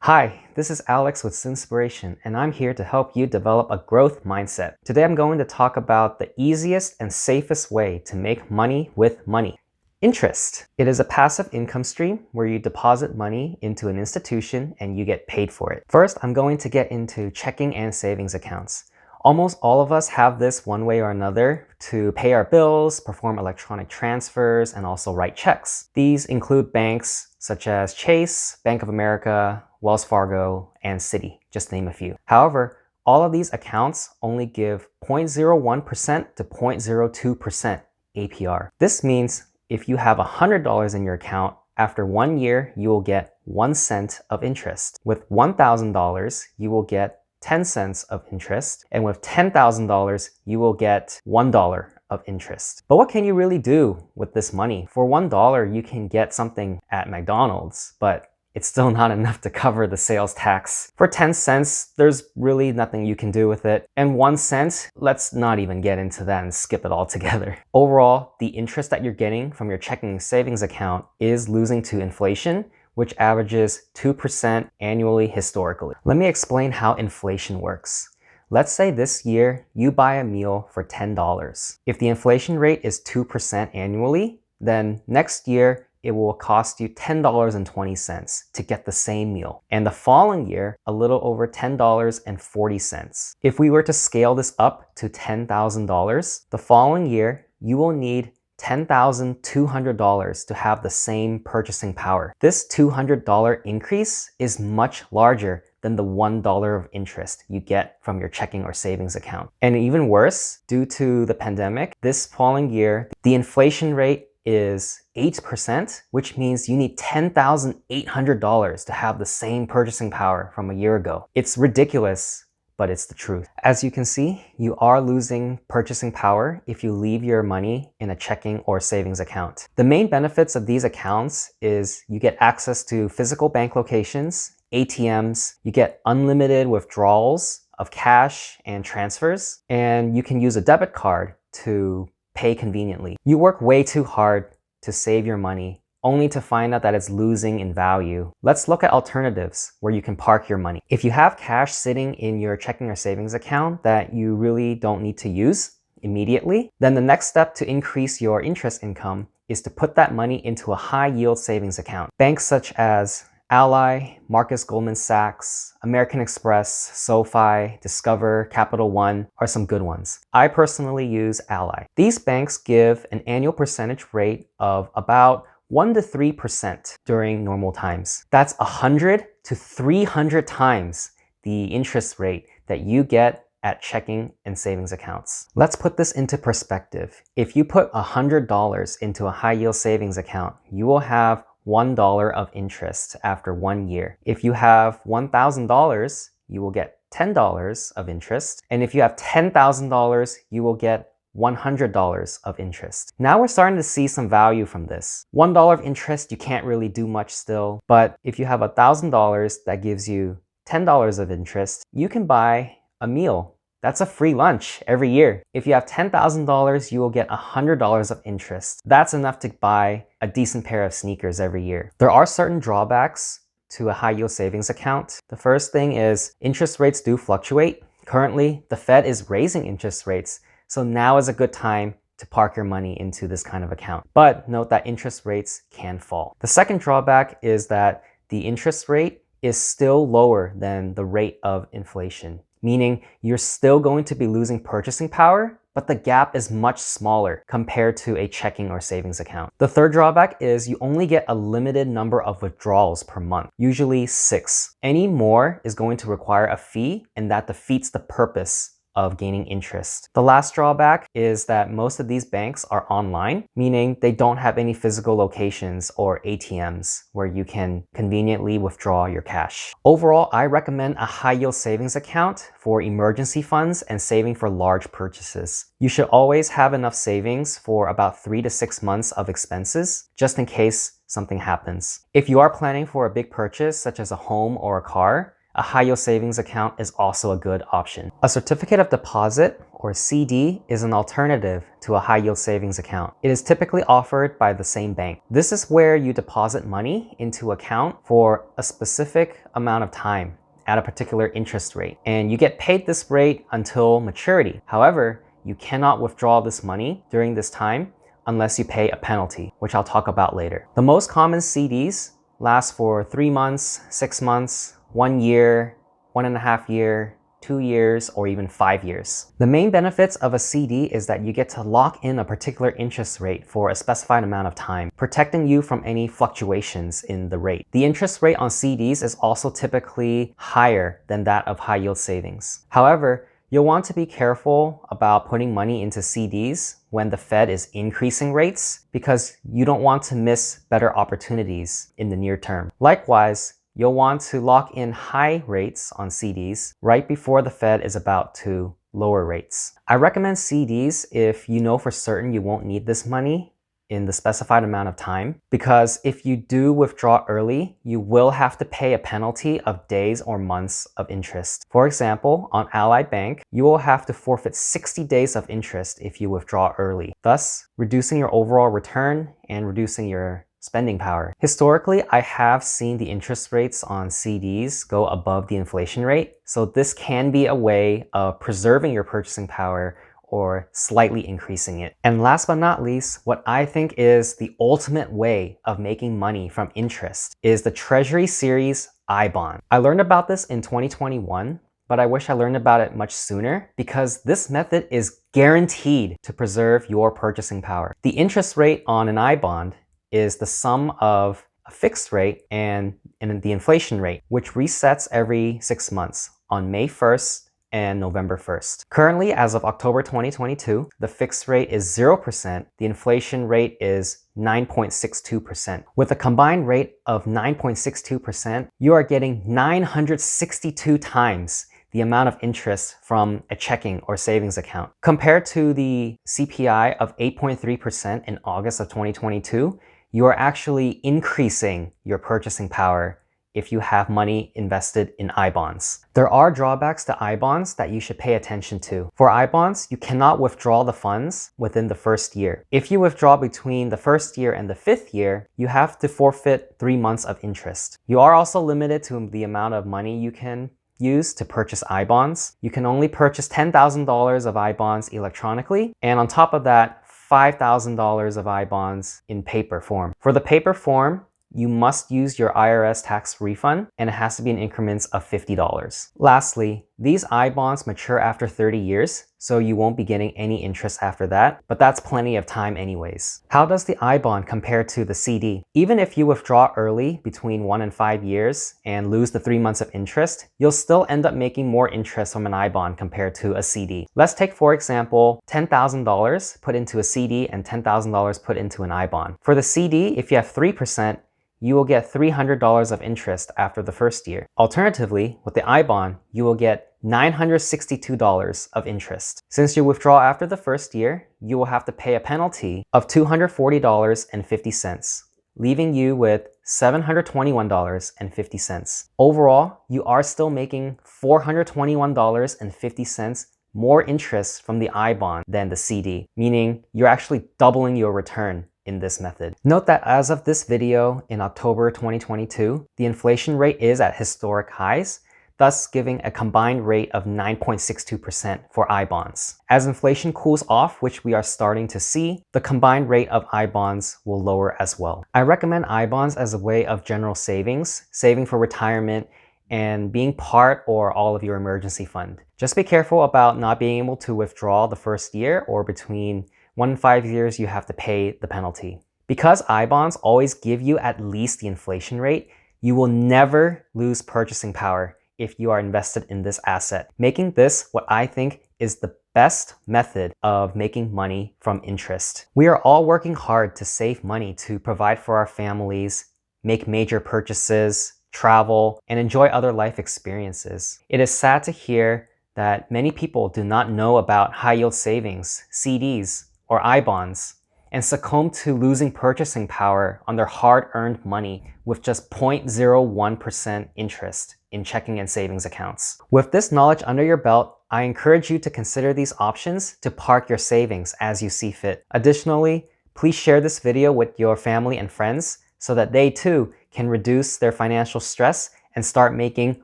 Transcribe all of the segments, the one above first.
Hi, this is Alex with Sinspiration, and I'm here to help you develop a growth mindset. Today I'm going to talk about the easiest and safest way to make money with money. Interest. It is a passive income stream where you deposit money into an institution and you get paid for it. First, I'm going to get into checking and savings accounts. Almost all of us have this one way or another to pay our bills, perform electronic transfers, and also write checks. These include banks such as Chase, Bank of America, Wells Fargo, and Citi, just to name a few. However, all of these accounts only give 0.01% to 0.02% APR. This means if you have $100 in your account, after 1 year, you will get 1 cent of interest. With $1,000, you will get 10 cents of interest, and with $10,000, you will get $1 of interest. But what can you really do with this money? For $1, you can get something at McDonald's, but it's still not enough to cover the sales tax. For 10 cents, there's really nothing you can do with it. And 1 cent, let's not even get into that and skip it altogether. Overall, the interest that you're getting from your checking and savings account is losing to inflation, which averages 2% annually historically. Let me explain how inflation works. Let's say this year you buy a meal for $10. If the inflation rate is 2% annually, then next year it will cost you $10.20 to get the same meal. And the following year, a little over $10.40. If we were to scale this up to $10,000, the following year you will need $10,200 to have the same purchasing power. This $200 increase is much larger than the $1 of interest you get from your checking or savings account. And even worse, due to the pandemic, this following year, the inflation rate is 8%, which means you need $10,800 to have the same purchasing power from a year ago. It's ridiculous, but it's the truth. As you can see, you are losing purchasing power if you leave your money in a checking or savings account. The main benefits of these accounts is you get access to physical bank locations, ATMs, you get unlimited withdrawals of cash and transfers, and you can use a debit card to pay conveniently. You work way too hard to save your money only to find out that it's losing in value. Let's look at alternatives where you can park your money. If you have cash sitting in your checking or savings account that you really don't need to use immediately, then the next step to increase your interest income is to put that money into a high yield savings account. Banks such as Ally, Marcus Goldman Sachs, American Express, SoFi, Discover, Capital One are some good ones. I personally use Ally. These banks give an annual percentage rate of about 1 to 3% during normal times. That's 100 to 300 times the interest rate that you get at checking and savings accounts. Let's put this into perspective. If you put $100 into a high yield savings account, you will have $1 of interest after 1 year. If you have $1,000, you will get $10 of interest. And if you have $10,000, you will get $100 of interest. Now we're starting to see some value from this. $1 of interest, you can't really do much still, but if you have $1,000 that gives you $10 of interest, you can buy a meal. That's a free lunch every year. If you have $10,000, you will get $100 of interest. That's enough to buy a decent pair of sneakers every year. There are certain drawbacks to a high yield savings account. The first thing is interest rates do fluctuate. Currently, the Fed is raising interest rates, so now is a good time to park your money into this kind of account. But note that interest rates can fall. The second drawback is that the interest rate is still lower than the rate of inflation, meaning you're still going to be losing purchasing power, but the gap is much smaller compared to a checking or savings account. The third drawback is you only get a limited number of withdrawals per month, usually 6. Any more is going to require a fee, and that defeats the purpose of gaining interest. The last drawback is that most of these banks are online, meaning they don't have any physical locations or ATMs where you can conveniently withdraw your cash. Overall, I recommend a high yield savings account for emergency funds and saving for large purchases. You should always have enough savings for about 3 to 6 months of expenses, just in case something happens. If you are planning for a big purchase, such as a home or a car, a high yield savings account is also a good option. A certificate of deposit, or CD, is an alternative to a high yield savings account. It is typically offered by the same bank. This is where you deposit money into an account for a specific amount of time at a particular interest rate, and you get paid this rate until maturity. However, you cannot withdraw this money during this time unless you pay a penalty, which I'll talk about later. The most common CDs last for 3 months, 6 months, 1 year, 1.5 years, 2 years, or even 5 years. The main benefits of a CD is that you get to lock in a particular interest rate for a specified amount of time, protecting you from any fluctuations in the rate. The interest rate on CDs is also typically higher than that of high yield savings. However, you'll want to be careful about putting money into CDs when the Fed is increasing rates, because you don't want to miss better opportunities in the near term. Likewise, you'll want to lock in high rates on CDs right before the Fed is about to lower rates. I recommend CDs if you know for certain you won't need this money in the specified amount of time, because if you do withdraw early, you will have to pay a penalty of days or months of interest. For example, on Ally Bank, you will have to forfeit 60 days of interest if you withdraw early, thus reducing your overall return and reducing your spending power. Historically, I have seen the interest rates on CDs go above the inflation rate, so this can be a way of preserving your purchasing power or slightly increasing it. And last but not least, what I think is the ultimate way of making money from interest is the Treasury Series I-Bond. I learned about this in 2021, but I wish I learned about it much sooner, because this method is guaranteed to preserve your purchasing power. The interest rate on an I-Bond is the sum of a fixed rate and the inflation rate, which resets every 6 months on May 1st and November 1st. Currently, as of October 2022, the fixed rate is 0%, the inflation rate is 9.62%. With a combined rate of 9.62%, you are getting 962 times the amount of interest from a checking or savings account. Compared to the CPI of 8.3% in August of 2022, you are actually increasing your purchasing power if you have money invested in I-bonds. There are drawbacks to I-bonds that you should pay attention to. For I-bonds, you cannot withdraw the funds within the first year. If you withdraw between the first year and the 5th year, you have to forfeit 3 months of interest. You are also limited to the amount of money you can use to purchase I-bonds. You can only purchase $10,000 of I-bonds electronically, and on top of that, $5,000 of I-bonds in paper form. For the paper form, you must use your IRS tax refund, and it has to be in increments of $50. Lastly, these I-bonds mature after 30 years, so you won't be getting any interest after that, but that's plenty of time anyways. How does the I-bond compare to the CD? Even if you withdraw early between 1 and 5 years and lose the 3 months of interest, you'll still end up making more interest from an I-bond compared to a CD. Let's take, for example, $10,000 put into a CD and $10,000 put into an I-bond. For the CD, if you have 3%, you will get $300 of interest after the first year. Alternatively, with the I-bond, you will get $962 of interest. Since you withdraw after the first year, you will have to pay a penalty of $240.50, leaving you with $721.50. Overall, you are still making $421.50 more interest from the I-bond than the CD, meaning you're actually doubling your return in this method. Note that as of this video in October 2022, the inflation rate is at historic highs, thus giving a combined rate of 9.62% for I-bonds. As inflation cools off, which we are starting to see, the combined rate of I-bonds will lower as well. I recommend I-bonds as a way of general savings, saving for retirement, and being part or all of your emergency fund. Just be careful about not being able to withdraw the first year, or between 1 and 5 years, you have to pay the penalty. Because I-bonds always give you at least the inflation rate, you will never lose purchasing power if you are invested in this asset, making this what I think is the best method of making money from interest. We are all working hard to save money to provide for our families, make major purchases, travel, and enjoy other life experiences. It is sad to hear that many people do not know about high-yield savings, CDs, or I-bonds, and succumb to losing purchasing power on their hard-earned money with just 0.01% interest in checking and savings accounts. With this knowledge under your belt, I encourage you to consider these options to park your savings as you see fit. Additionally, please share this video with your family and friends so that they too can reduce their financial stress and start making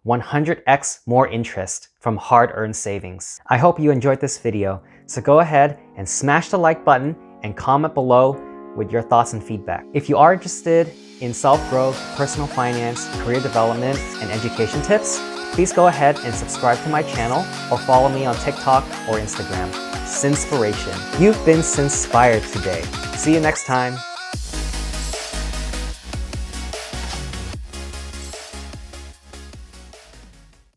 100x more interest from hard-earned savings. I hope you enjoyed this video, so go ahead and smash the like button and comment below with your thoughts and feedback. If you are interested in self-growth, personal finance, career development, and education tips, please go ahead and subscribe to my channel or follow me on TikTok or Instagram. Sinspiration. You've been Sinspired today. See you next time.